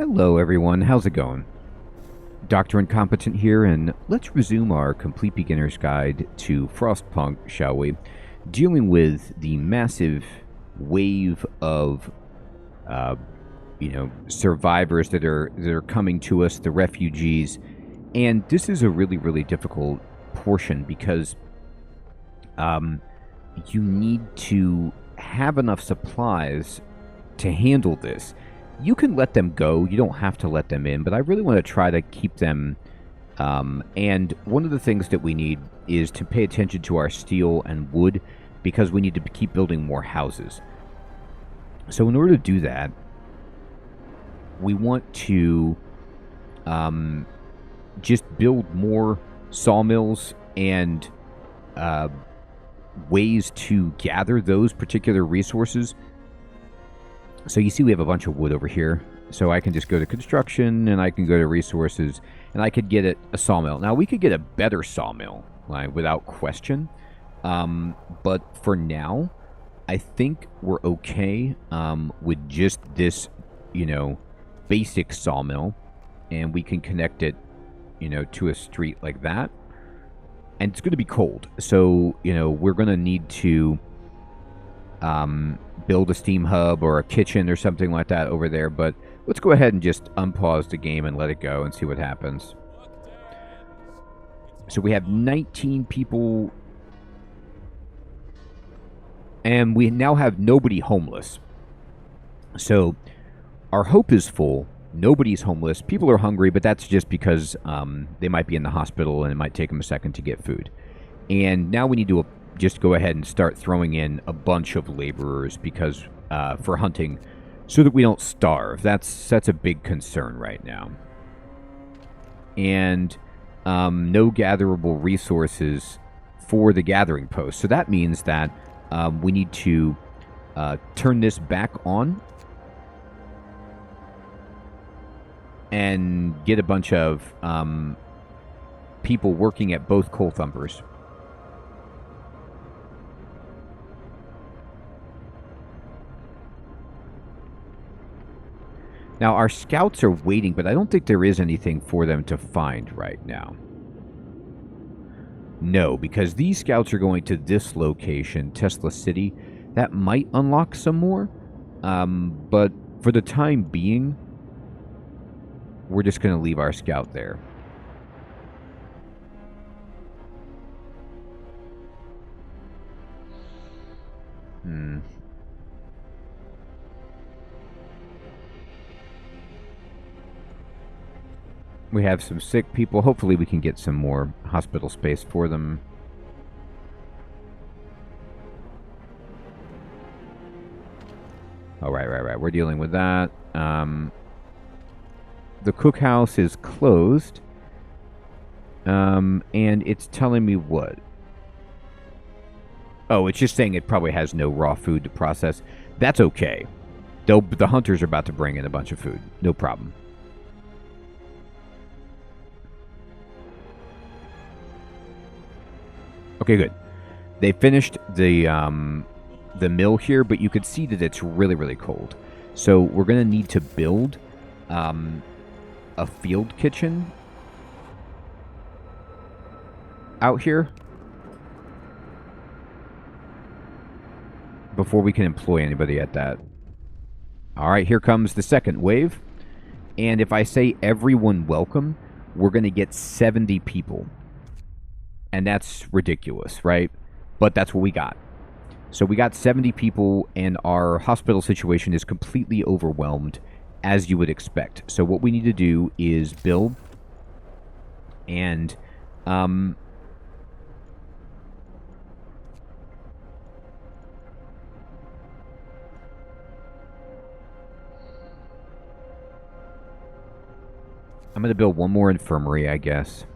Hello, everyone. How's it going? Dr. Incompetent here, and let's resume our complete beginner's guide to Frostpunk, shall we? Dealing with the massive wave of, survivors that are coming to us, the refugees, and this is a really, really difficult portion because, you need to have enough supplies to handle this. You can let them go. You don't have to let them in, but I really want to try to keep them. And one of the things that we need is to pay attention to our steel and wood because we need to keep building more houses. So in order to do that, we want to just build more sawmills and ways to gather those particular resources. So you see we have a bunch of wood over here. So I can just go to construction, and I can go to resources, and I could get a sawmill. Now, we could get a better sawmill, without question. But for now, I think we're okay with just this, basic sawmill. And we can connect it, to a street like that. And it's going to be cold. So, we're going to need to build a steam hub or a kitchen or something like that over there. But let's go ahead and just unpause the game and let it go and see what happens. So we have 19 people. And we now have nobody homeless. So our hope is full. Nobody's homeless. People are hungry, but that's just because they might be in the hospital and it might take them a second to get food. And now we need to just go ahead and start throwing in a bunch of laborers because for hunting, so that we don't starve. That's a big concern right now. And no gatherable resources for the gathering post. So that means that we need to turn this back on and get a bunch of people working at both coal thumpers. Now, our scouts are waiting, but I don't think there is anything for them to find right now. No, because these scouts are going to this location, Tesla City. That might unlock some more, but for the time being, we're just going to leave our scout there. We have some sick people. Hopefully we can get some more hospital space for them. Oh, right. We're dealing with that. The cookhouse is closed. And it's telling me what? Oh, it's just saying it probably has no raw food to process. That's okay. The hunters are about to bring in a bunch of food. No problem. Okay, good. They finished the mill here, but you could see that it's really, really cold. So we're going to need to build a field kitchen out here before we can employ anybody at that. All right, here comes the second wave. And if I say everyone welcome, we're going to get 70 people. And that's ridiculous, right? But that's what we got. So we got 70 people, and our hospital situation is completely overwhelmed, as you would expect. So what we need to do is build, and I'm going to build one more infirmary, I guess.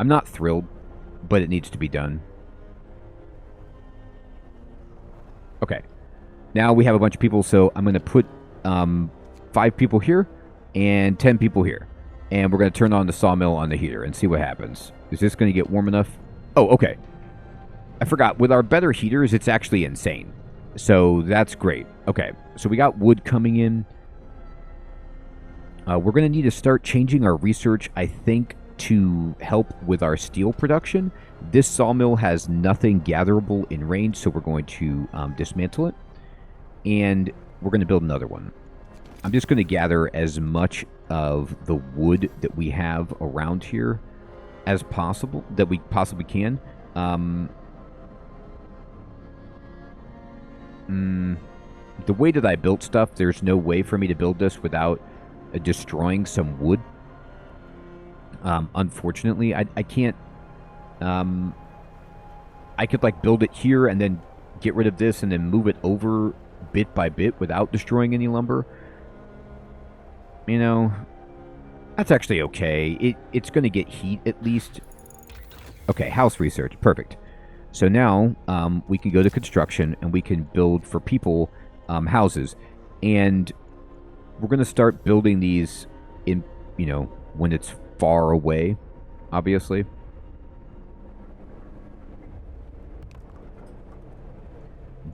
I'm not thrilled, but it needs to be done. Okay. Now we have a bunch of people, so I'm going to put 5 people here and 10 people here. And we're going to turn on the sawmill on the heater and see what happens. Is this going to get warm enough? Oh, okay. I forgot. With our better heaters, it's actually insane. So that's great. Okay, so we got wood coming in. We're going to need to start changing our research, I think, to help with our steel production. This sawmill has nothing gatherable in range, so we're going to dismantle it. And we're going to build another one. I'm just going to gather as much of the wood that we have around here as possible, that we possibly can. The way that I built stuff, there's no way for me to build this without destroying some wood. Unfortunately, I can't. I could like build it here and then get rid of this and then move it over bit by bit without destroying any lumber. You know, that's actually okay. It's going to get heat at least. Okay, house research. Perfect. So now we can go to construction and we can build for people houses. And we're going to start building these in, you know, when it's far away, obviously.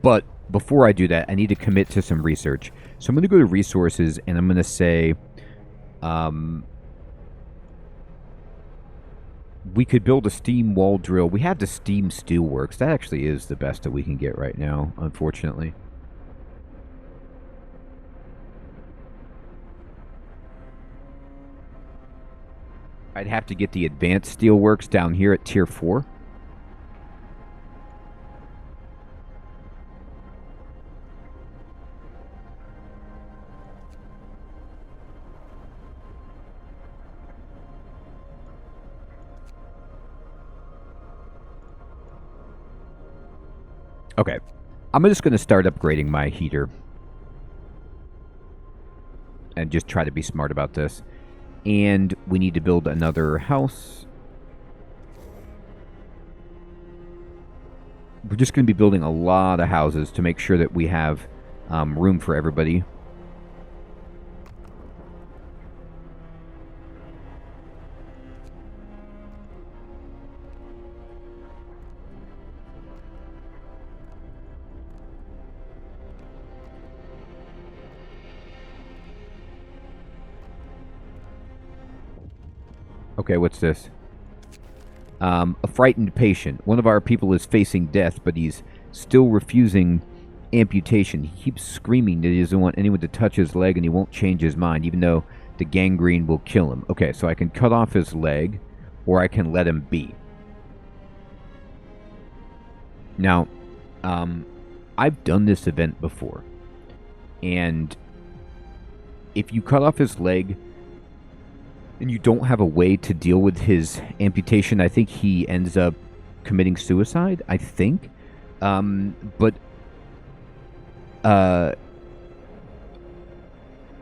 But before I do that, I need to commit to some research. So I'm going to go to resources and I'm going to say we could build a steam wall drill. We have the steam steelworks. That actually is the best that we can get right now, unfortunately. I'd have to get the advanced steelworks down here at tier 4. Okay, I'm just going to start upgrading my heater and just try to be smart about this. And we need to build another house. We're just going to be building a lot of houses to make sure that we have room for everybody. Okay, what's this? A frightened patient. One of our people is facing death, but he's still refusing amputation. He keeps screaming that he doesn't want anyone to touch his leg and he won't change his mind, even though the gangrene will kill him. Okay, so I can cut off his leg, or I can let him be. Now, I've done this event before. And if you cut off his leg and you don't have a way to deal with his amputation, I think he ends up committing suicide, I think. But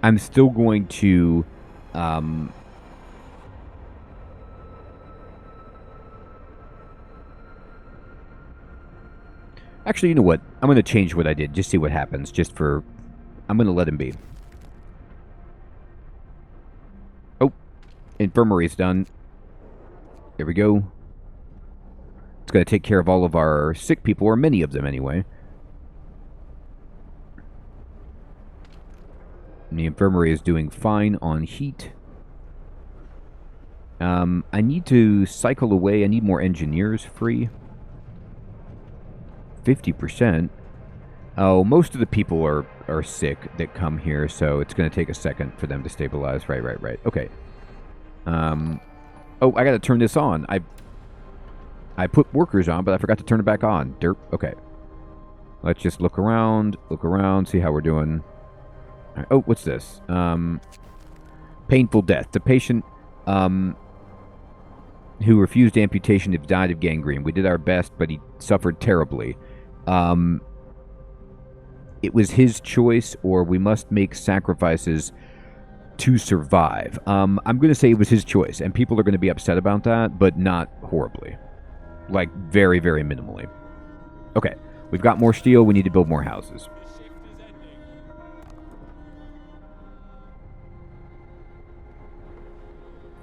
I'm still going to actually, you know what? I'm going to change what I did. Just see what happens. I'm going to let him be. Oh, infirmary's done. There we go. It's going to take care of all of our sick people, or many of them anyway. And the infirmary is doing fine on heat. I need to cycle away. I need more engineers free. 50%. Oh, most of the people are sick that come here, so it's going to take a second for them to stabilize. Right. Okay. Oh, I got to turn this on. I put workers on, but I forgot to turn it back on. Derp. Okay. Let's just look around, see how we're doing. All right. Oh, what's this? Painful death. The patient who refused amputation have died of gangrene. We did our best, but he suffered terribly. It was his choice, or we must make sacrifices to survive. I'm going to say it was his choice, and people are going to be upset about that, but not horribly. Like, very, very minimally. Okay, we've got more steel. We need to build more houses.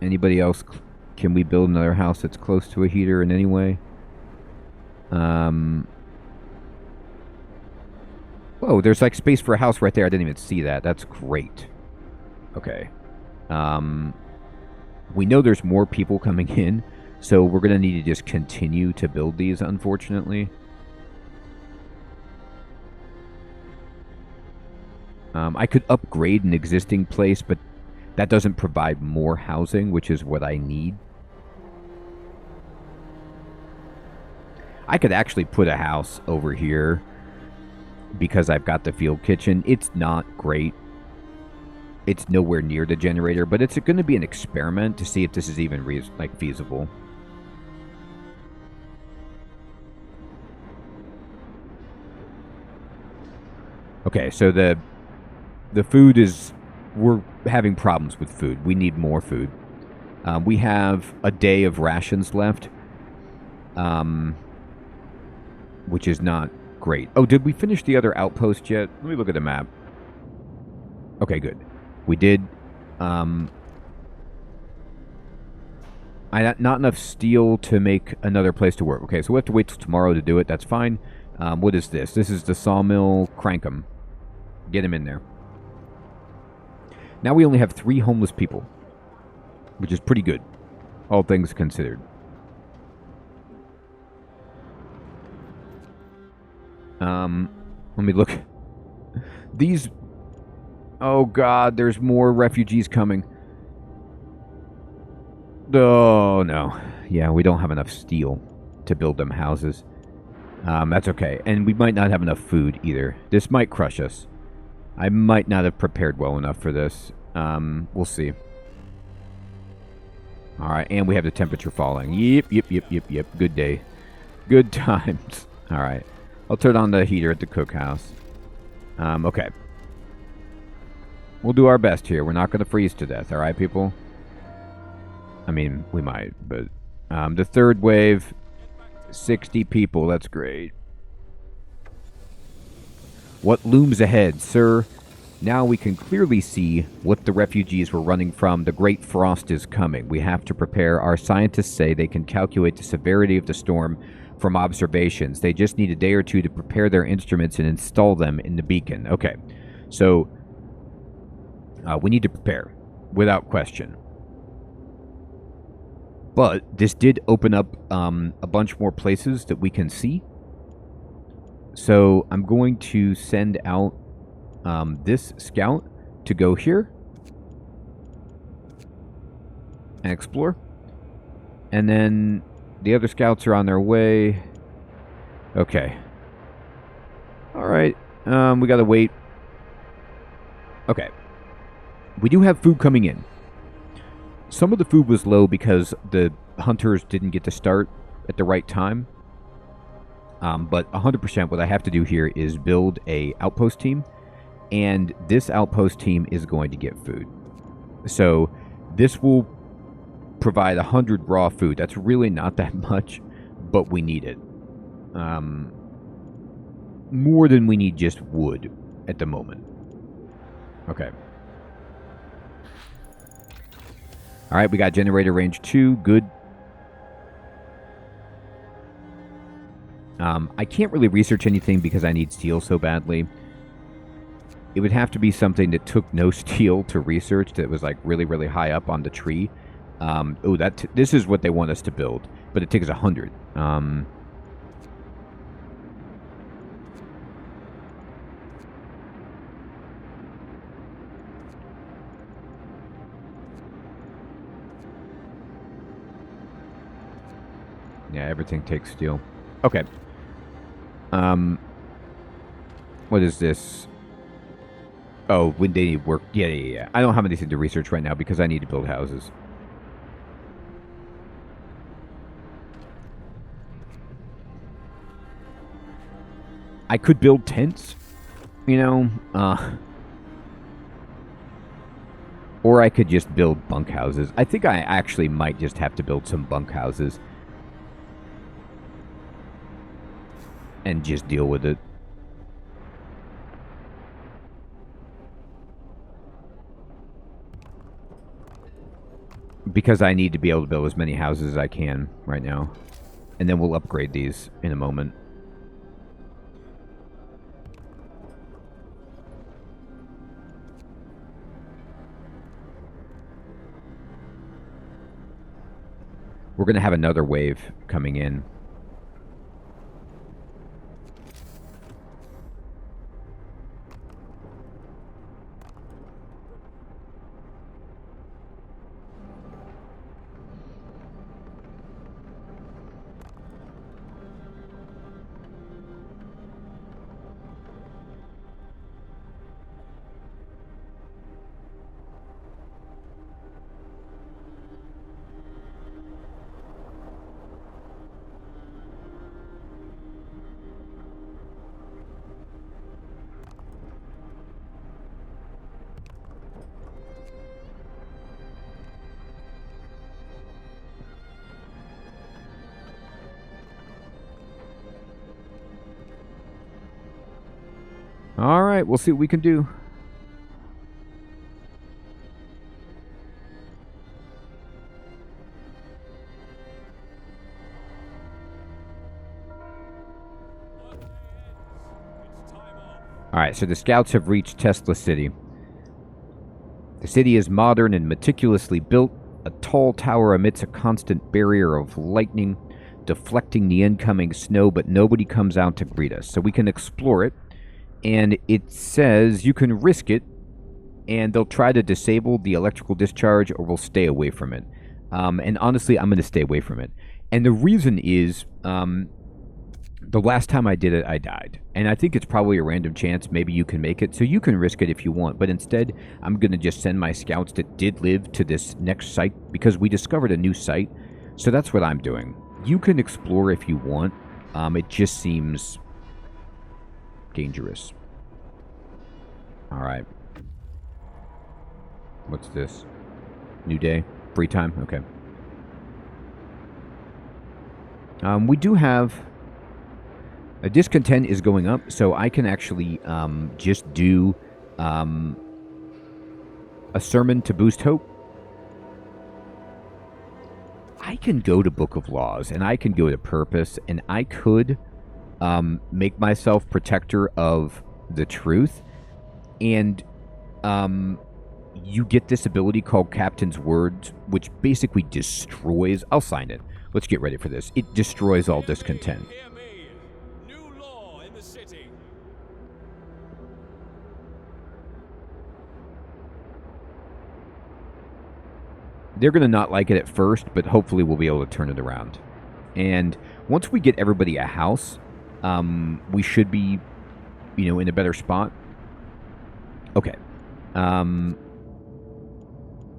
Anybody else? Can we build another house that's close to a heater in any way? Oh, there's like space for a house right there. I didn't even see that. That's great. Okay. We know there's more people coming in, so we're going to need to just continue to build these, unfortunately. I could upgrade an existing place, but that doesn't provide more housing, which is what I need. I could actually put a house over here because I've got the field kitchen. It's not great. It's nowhere near the generator, but it's going to be an experiment to see if this is even feasible. Okay, so the food is... We're having problems with food. We need more food. We have a day of rations left, which is not great. Oh, did we finish the other outpost yet? Let me look at the map. Okay, good. We did. Not enough steel to make another place to work. Okay, so we have to wait till tomorrow to do it. That's fine. What is this? This is the sawmill. Crank 'em. Get him in there. Now we only have 3 homeless people, which is pretty good, all things considered. Let me look. These... Oh, God, there's more refugees coming. Oh, no. Yeah, we don't have enough steel to build them houses. That's okay. And we might not have enough food, either. This might crush us. I might not have prepared well enough for this. We'll see. Alright, and we have the temperature falling. Yep. Good day. Good times. Alright. I'll turn on the heater at the cookhouse. Okay. We'll do our best here. We're not going to freeze to death, alright, people? I mean, we might, but... the third wave, 60 people. That's great. What looms ahead, sir? Now we can clearly see what the refugees were running from. The Great Frost is coming. We have to prepare. Our scientists say they can calculate the severity of the storm from observations. They just need a day or two to prepare their instruments and install them in the beacon. Okay, so we need to prepare, without question. But this did open up a bunch more places that we can see. So I'm going to send out this scout to go here and explore. And then the other scouts are on their way. Okay. Alright. We gotta wait. Okay. We do have food coming in. Some of the food was low because the hunters didn't get to start at the right time. But 100% what I have to do here is build a outpost team. And this outpost team is going to get food. So this will provide 100 raw food. That's really not that much, but we need it. More than we need just wood at the moment. Okay. Alright, we got generator range 2. Good. I can't really research anything because I need steel so badly. It would have to be something that took no steel to research, that was like really, really high up on the tree. Oh, this is what they want us to build, but it takes 100. Yeah, everything takes steel. Okay. What is this? Oh, when they need work. Yeah. I don't have anything to research right now because I need to build houses. I could build tents, you know, or I could just build bunkhouses. I think I actually might just have to build some bunkhouses and just deal with it. Because I need to be able to build as many houses as I can right now. And then we'll upgrade these in a moment. We're going to have another wave coming in. All right, we'll see what we can do. All right, so the scouts have reached Tesla City. The city is modern and meticulously built. A tall tower emits a constant barrier of lightning, deflecting the incoming snow, but nobody comes out to greet us. So we can explore it. And it says you can risk it, and they'll try to disable the electrical discharge, or we'll stay away from it. And honestly, I'm going to stay away from it. And the reason is, the last time I did it, I died. And I think it's probably a random chance. Maybe you can make it. So you can risk it if you want. But instead, I'm going to just send my scouts that did live to this next site, because we discovered a new site. So that's what I'm doing. You can explore if you want. It just seems dangerous. All right. What's this? New day? Free time? Okay. We do have... A discontent is going up, so I can actually just do a sermon to boost hope. I can go to Book of Laws, and I can go to Purpose, and I could make myself protector of the truth, and you get this ability called Captain's Words, which basically destroys... I'll sign it. Let's get ready for this. It destroys all discontent. They're going to not like it at first, but hopefully we'll be able to turn it around. And once we get everybody a house, we should be, in a better spot. Okay.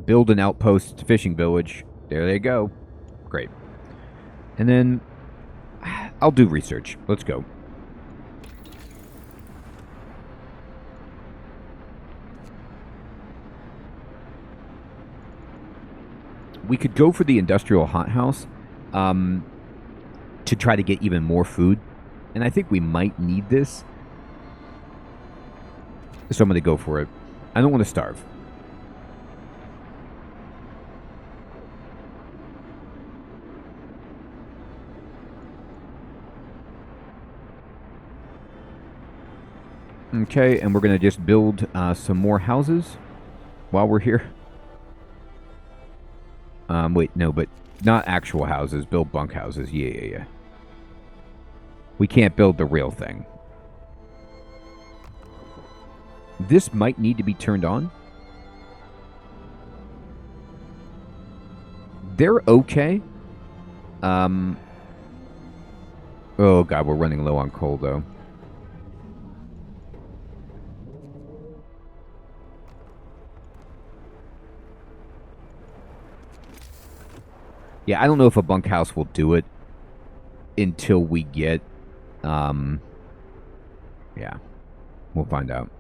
Build an outpost fishing village. There they go. Great. And then I'll do research. Let's go. We could go for the industrial hothouse to try to get even more food. And I think we might need this. So I'm going to go for it. I don't want to starve. Okay, and we're going to just build some more houses while we're here. Wait, no, but not actual houses. Build bunk houses. Yeah. We can't build the real thing. This might need to be turned on. They're okay. Oh, God, we're running low on coal, though. Yeah, I don't know if a bunkhouse will do it until we get... yeah, we'll find out.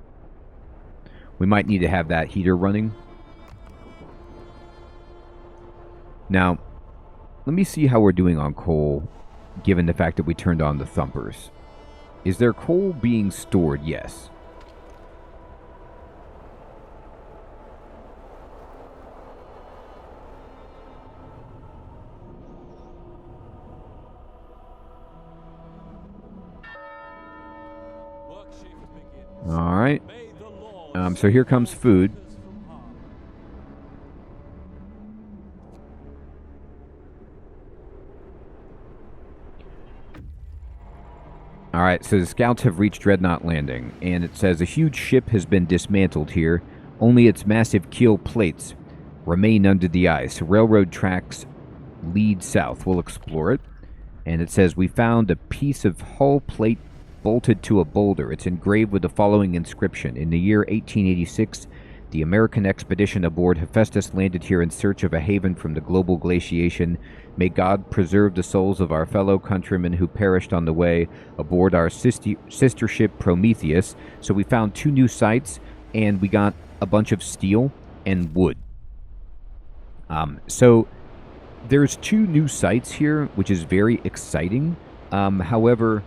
We might need to have that heater running. Now, let me see how we're doing on coal, given the fact that we turned on the thumpers. Is there coal being stored? Yes. All right. So here comes food. All right, so the scouts have reached Dreadnought Landing, and it says a huge ship has been dismantled here. Only its massive keel plates remain under the ice. Railroad tracks lead south. We'll explore it. And it says we found a piece of hull plate bolted to a boulder. It's engraved with the following inscription. In the year 1886, the American expedition aboard Hephaestus landed here in search of a haven from the global glaciation. May God preserve the souls of our fellow countrymen who perished on the way aboard our sister ship Prometheus. So we found 2 new sites, and we got a bunch of steel and wood. So there's 2 new sites here, which is very exciting. However,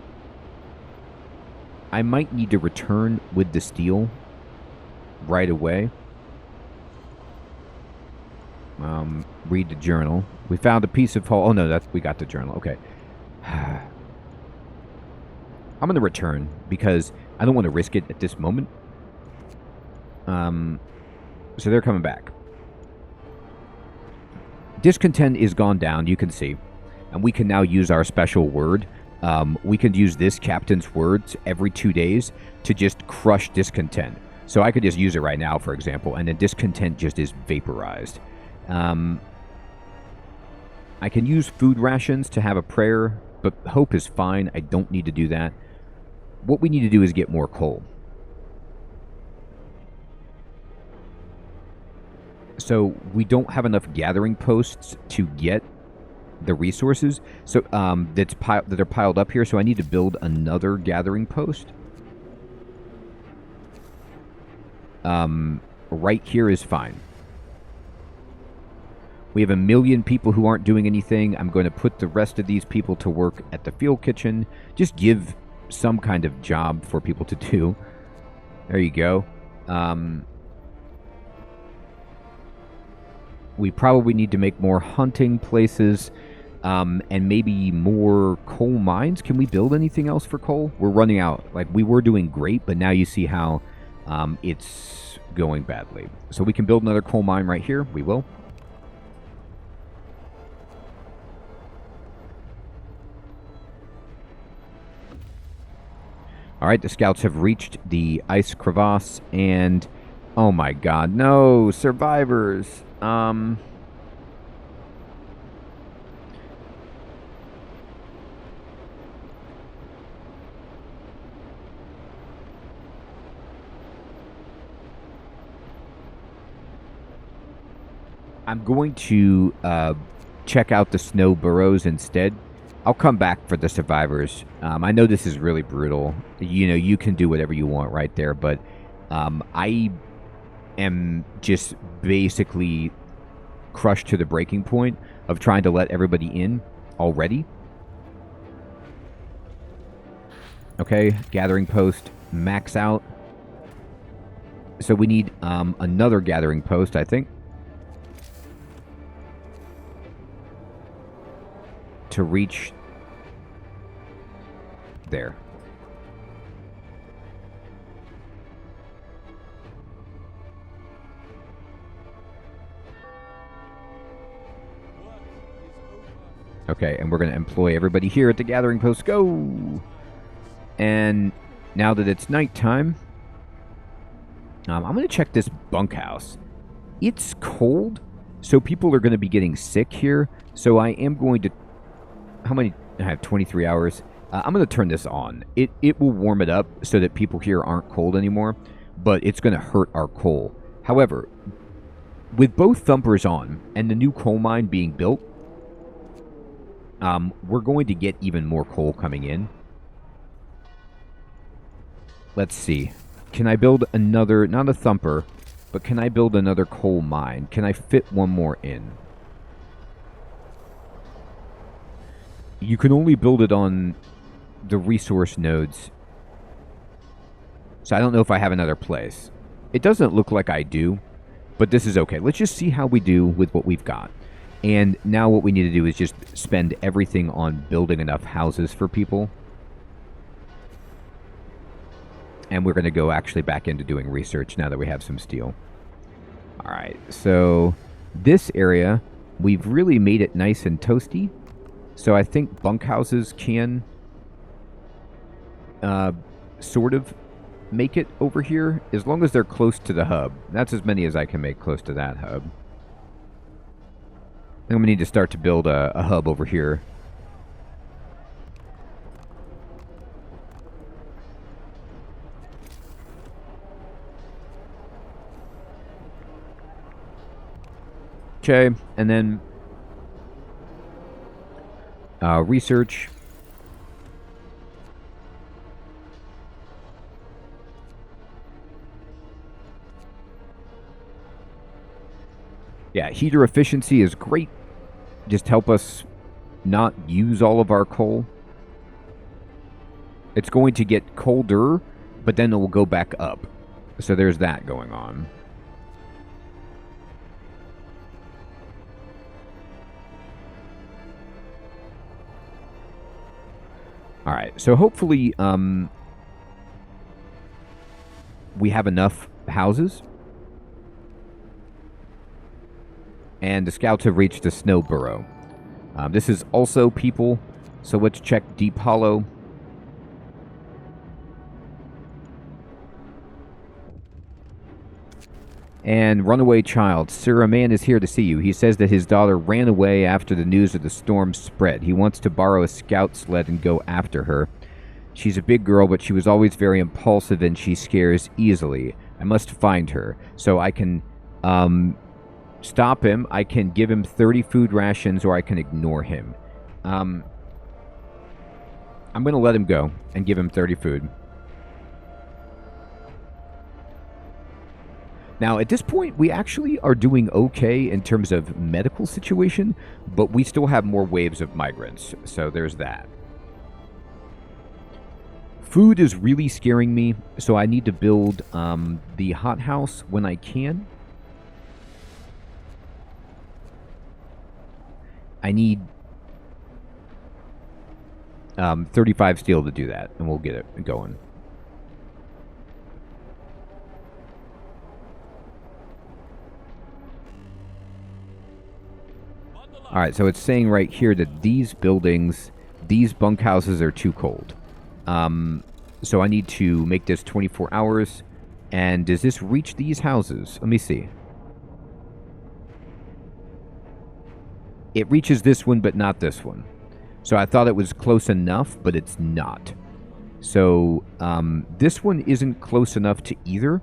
I might need to return with the steel right away. Read the journal. We found a piece of hull. Oh no, we got the journal. Okay. I'm going to return because I don't want to risk it at this moment. So they're coming back. Discontent is gone down, you can see. And we can now use our special word. We can use this captain's words every 2 days to just crush discontent. So I could just use it right now, for example, and then discontent just is vaporized. I can use food rations to have a prayer, but hope is fine. I don't need to do that. What we need to do is get more coal. So we don't have enough gathering posts to get the resources so that are piled up here. So I need to build another gathering post. Right here is fine. We have 1 million people who aren't doing anything. I'm going to put the rest of these people to work at the field kitchen. Just give some kind of job for people to do. There you go. We probably need to make more hunting places and maybe more coal mines. Can we build anything else for coal? We're running out. Like, we were doing great, but now you see how it's going badly. So we can build another coal mine right here. We will. All right, the scouts have reached the ice crevasse, and oh my god, no, survivors. I'm going to check out the snow burrows instead. I'll come back for the survivors. I know this is really brutal. You know, you can do whatever you want right there, but I am just basically crushed to the breaking point of trying to let everybody in already. Okay, gathering post, max out. So we need another gathering post, I think, to reach there. Okay, and we're going to employ everybody here at the gathering post. Go! And now that it's nighttime, I'm going to check this bunkhouse. It's cold, so people are going to be getting sick here. So I am going to... How many? I have 23 hours. I'm going to turn this on. It will warm it up so that people here aren't cold anymore, but it's going to hurt our coal. However, with both thumpers on and the new coal mine being built, we're going to get even more coal coming in. Let's see. Can I build another, not a thumper, but can I build another coal mine? Can I fit one more in? You can only build it on the resource nodes. So I don't know if I have another place. It doesn't look like I do, but this is okay. Let's just see how we do with what we've got. And now what we need to do is just spend everything on building enough houses for people. And we're going to go actually back into doing research now that we have some steel. All right, so this area, we've really made it nice and toasty. So I think bunkhouses can sort of make it over here, as long as they're close to the hub. That's as many as I can make close to that hub. I'm going to need to start to build a hub over here. Okay, and then research. Yeah, heater efficiency is great. Just help us not use all of our coal. It's going to get colder, but then it will go back up. So there's that going on. All right, so hopefully we have enough houses. And the scouts have reached the snow burrow. This is also people, so let's check Deep Hollow. And runaway child. Sir, a man is here to see you. He says that his daughter ran away after the news of the storm spread. He wants to borrow a scout sled and go after her. She's a big girl, but she was always very impulsive and she scares easily. I must find her. So I can stop him. I can give him 30 food rations, or I can ignore him. I'm going to let him go and give him 30 food. Now, at this point, we actually are doing okay in terms of medical situation, but we still have more waves of migrants, so there's that. Food is really scaring me, so I need to build the hothouse when I can. I need 35 steel to do that, and we'll get it going. All right, so it's saying right here that these buildings, these bunkhouses are too cold. So I need to make this 24 hours. And does this reach these houses? Let me see. It reaches this one, but not this one. So I thought it was close enough, but it's not. So this one isn't close enough to either.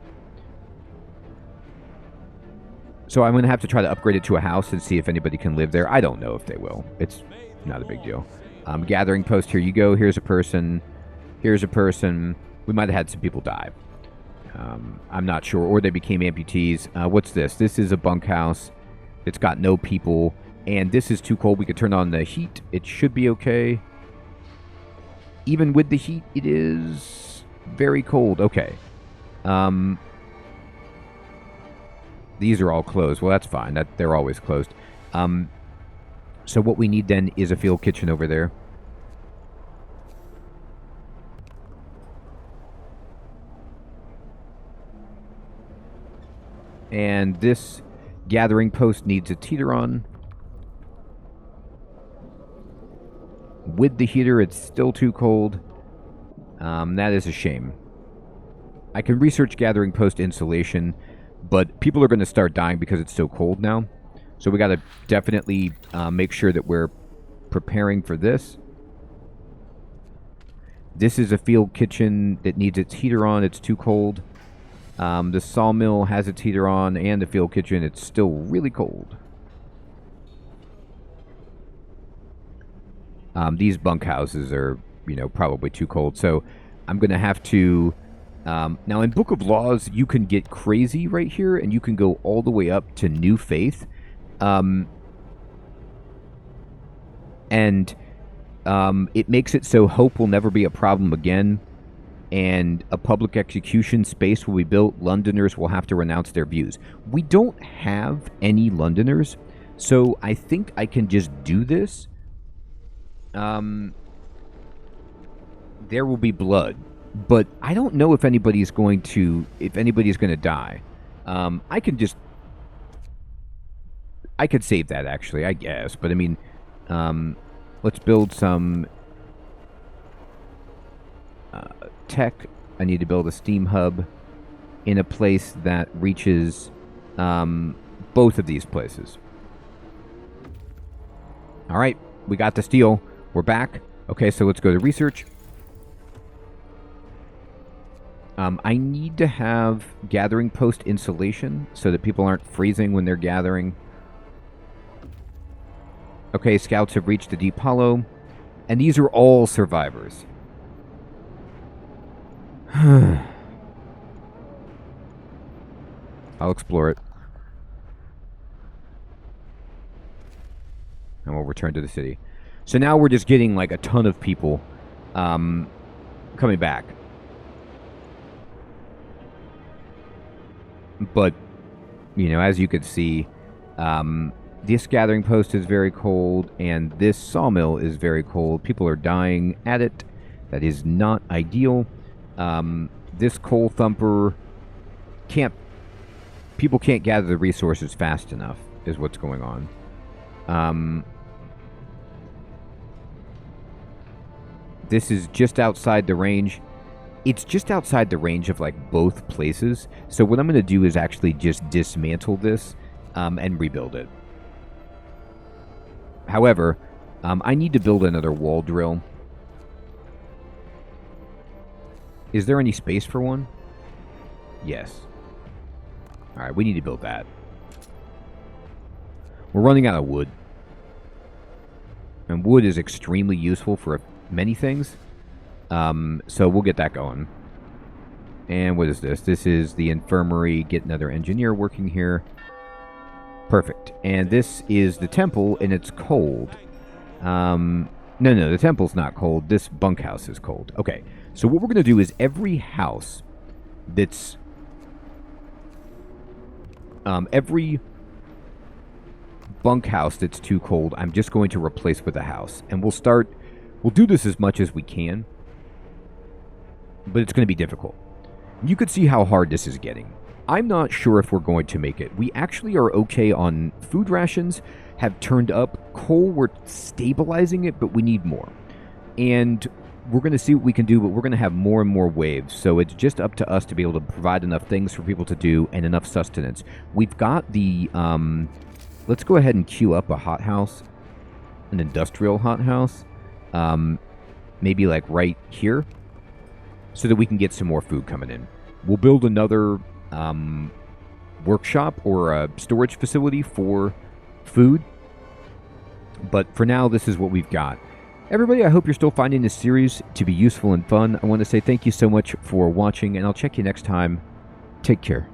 So I'm going to have to try to upgrade it to a house and see if anybody can live there. I don't know if they will. It's not a big deal. Gathering post, here you go. Here's a person. Here's a person. We might have had some people die. I'm not sure. Or they became amputees. What's this? This is a bunkhouse. It's got no people. And this is too cold. We could turn on the heat. It should be okay. Even with the heat, it is very cold. Okay. These are all closed. Well, that's fine. They're always closed. So what we need then is a field kitchen over there. And this gathering post needs a teeter-on. With the heater, it's still too cold. That is a shame. I can research gathering post insulation, but people are going to start dying because it's so cold now. So we got to definitely make sure that we're preparing for this. This is a field kitchen that needs its heater on. It's too cold. The sawmill has its heater on, and the field kitchen, it's still really cold. These bunkhouses are, probably too cold. So I'm going to have to... now, in Book of Laws, you can get crazy right here, and you can go all the way up to New Faith. And it makes it so hope will never be a problem again, and a public execution space will be built. Londoners will have to renounce their views. We don't have any Londoners, so I think I can just do this. There will be blood. But I don't know if anybody's going to die. I could save that, actually, I guess. But, I mean, let's build some tech. I need to build a steam hub in a place that reaches both of these places. All right, we got the steel. We're back. Okay, so let's go to research. I need to have gathering post insulation so that people aren't freezing when they're gathering. Okay, scouts have reached the deep hollow. And these are all survivors. I'll explore it. And we'll return to the city. So now we're just getting like a ton of people coming back. But, you know, as you could see, this gathering post is very cold, and this sawmill is very cold. People are dying at it. That is not ideal. This coal thumper people can't gather the resources fast enough, is what's going on. This is just outside the range. It's just outside the range of, like, both places. So what I'm going to do is actually just dismantle this and rebuild it. However, I need to build another wall drill. Is there any space for one? Yes. Alright, we need to build that. We're running out of wood. And wood is extremely useful for many things. So we'll get that going. And what is this? This is the infirmary. Get another engineer working here. Perfect. And this is the temple, and it's cold. No, the temple's not cold. This bunkhouse is cold. Okay. So what we're going to do is every house that's... every bunkhouse that's too cold, I'm just going to replace with a house. And we'll do this as much as we can. But it's going to be difficult. You could see how hard this is getting. I'm not sure if we're going to make it. We actually are okay on food rations, have turned up. Coal, we're stabilizing it, but we need more. And we're going to see what we can do, but we're going to have more and more waves. So it's just up to us to be able to provide enough things for people to do and enough sustenance. We've got the... let's go ahead and queue up a hothouse, an industrial hothouse. Maybe like right here, so that we can get some more food coming in. We'll build another workshop or a storage facility for food. But for now, this is what we've got. Everybody, I hope you're still finding this series to be useful and fun. I want to say thank you so much for watching, and I'll check you next time. Take care.